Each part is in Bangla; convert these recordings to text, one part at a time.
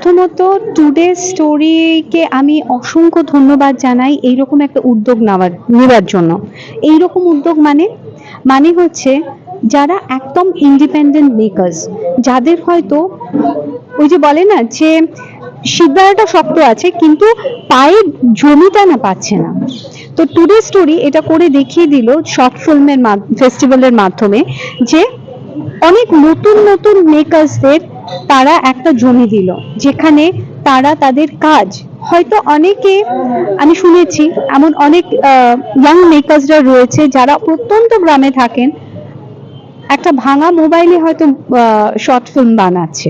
প্রথমত টুডে স্টোরিকে আমি অসংখ্য ধন্যবাদ জানাই এইরকম একটা উদ্যোগ নেওয়ার জন্য। এইরকম উদ্যোগ মানে হচ্ছে যারা একদম ইন্ডিপেন্ডেন্ট মেকার্স, যাদের হয়তো ওই যে বলে না যে শিকদাঁড়াটা শক্ত আছে কিন্তু পায়ের জমিটা না পাচ্ছে না। তো টুডে স্টোরি এটা করে দেখিয়ে দিল শর্ট ফিল্মের ফেস্টিভ্যালের মাধ্যমে যে অনেক নতুন নতুন মেকার্সদের তারা একটা জমি দিল, যেখানে তারা তাদের কাজ হয়তো অনেকে, আমি শুনেছি এমন অনেক ইয়াং মেকার্সরা রয়েছে যারা প্রত্যন্ত গ্রামে থাকেন, একটা ভাঙা মোবাইলে হয়তো শর্ট ফিল্ম বানাচ্ছে।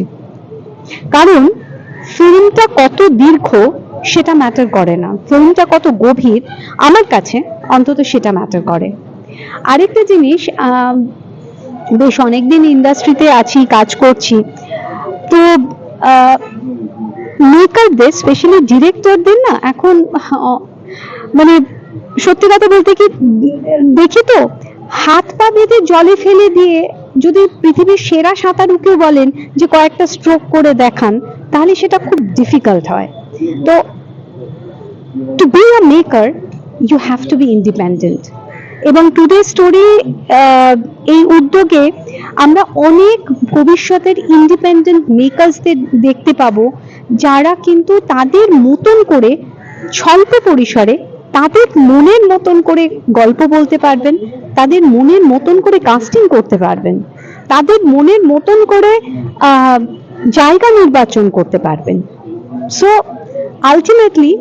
কারণ ফিল্মটা কত দীর্ঘ সেটা ম্যাটার করে না, ফিল্মটা কত গভীর আমার কাছে অন্তত সেটা ম্যাটার করে। আরেকটা জিনিস, বেশ অনেকদিন ইন্ডাস্ট্রিতে আছি, কাজ করছি, তো মেকারদের স্পেশালি ডিরেক্টরদের না এখন মানে সত্যি কথা বলতে কি দেখি তো হাত পা বেঁধে জলে ফেলে দিয়ে যদি পৃথিবীর সেরা সাঁতারুকেও বলেন যে কয়েকটা স্ট্রোক করে দেখান, তাহলে সেটা খুব ডিফিকাল্ট হয়। তো to be a maker you have to be independent. এবং টুডে স্টোরি এই উদ্যোগে আমরা অনেক ভবিষ্যতের ইন্ডিপেন্ডেন্ট মেকার্সদের দেখতে পাবো, যারা কিন্তু তাদের মতন করে স্বল্প পরিসরে তাদের মনের মতন করে গল্প বলতে পারবেন, তাদের মনের মতন করে কাস্টিং করতে পারবেন, তাদের মনের মতন করে জায়গা নির্বাচন করতে পারবেন। সো আলটিমেটলি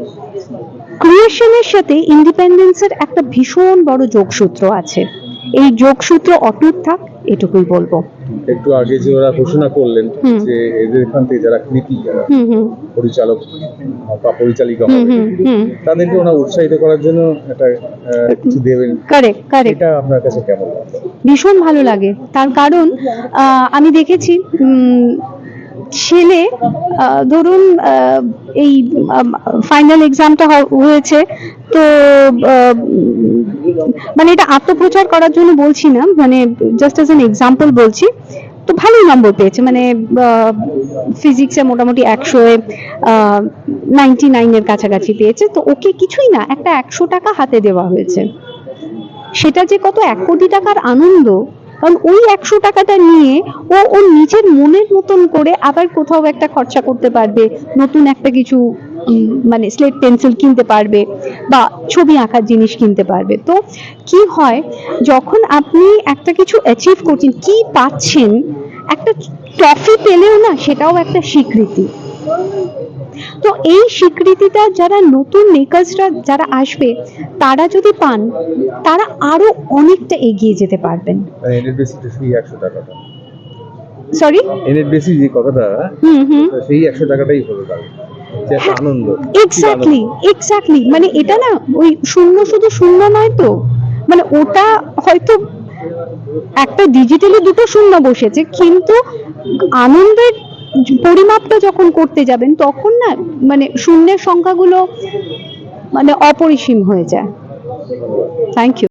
ক্রিয়েশনের সাথে ইন্ডিপেন্ডেন্সের একটা ভীষণ বড় যোগসূত্র আছে। এই যোগসূত্র অটুট থাক, এটুকুই বলবো। একটু আগে যে ওরা ঘোষণা করলেন যে এদের এখান থেকে যারা কৃতি পরিচালক বা পরিচালিকা হবে তাদেরকে ওরা উৎসাহিত করার জন্য একটা কিছু দেবেন, কারেক্ট, এটা আপনার কাছে কেমন লাগে? ভীষণ ভালো লাগে। তার কারণ আমি দেখেছি ছেলে ধরুন এই ফাইনাল এক্সামটা হয়েছে, তো মানে এটা আত্মপ্রচার করার জন্য বলছি না, মানে জাস্ট অ্যাজ অ্যান এক্সাম্পল বলছি, তো ভালোই নম্বর পেয়েছে, মানে ফিজিক্সে মোটামুটি 100-99 এর কাছাকাছি পেয়েছে। তো ওকে কিছুই না, একটা 100 টাকা হাতে দেওয়া হয়েছে। সেটা যে কত 1 কোটি টাকার আনন্দ, কারণ ওই 100 টাকাটা নিয়ে ও ওর নিজের মনের মতন করে আবার কোথাও একটা খরচা করতে পারবে, নতুন একটা কিছু মানে স্লেট পেন্সিল কিনতে পারবে বা ছবি আঁকার জিনিস কিনতে পারবে। তো কি হয়, যখন আপনি একটা কিছু অ্যাচিভ করছেন, কি পাচ্ছেন, একটা ট্রফি পেলেও না সেটাও একটা স্বীকৃতি। তো এই স্বীকৃতিটা যারা নতুন মেকার্সরা যারা আসবে তারা যদি পান, তারা আরো অনেকটা এগিয়ে যেতে পারবেন। সরি, এনএট বেসিস যে কথাটা, সেই 100 টাকাটাই হলো তার আনন্দ। এক্স্যাক্টলি, মানে এটা না ওই শূন্য শুধু শূন্য নয় তো, মানে ওটা হয়তো একটা ডিজিটালি দুটো শূন্য বসেছে, কিন্তু আনন্দের পরিমাপটা যখন করতে যাবেন তখন না মানে শূন্যের সংখ্যাগুলো মানে অপরিসীম হয়ে যায়। Thank you.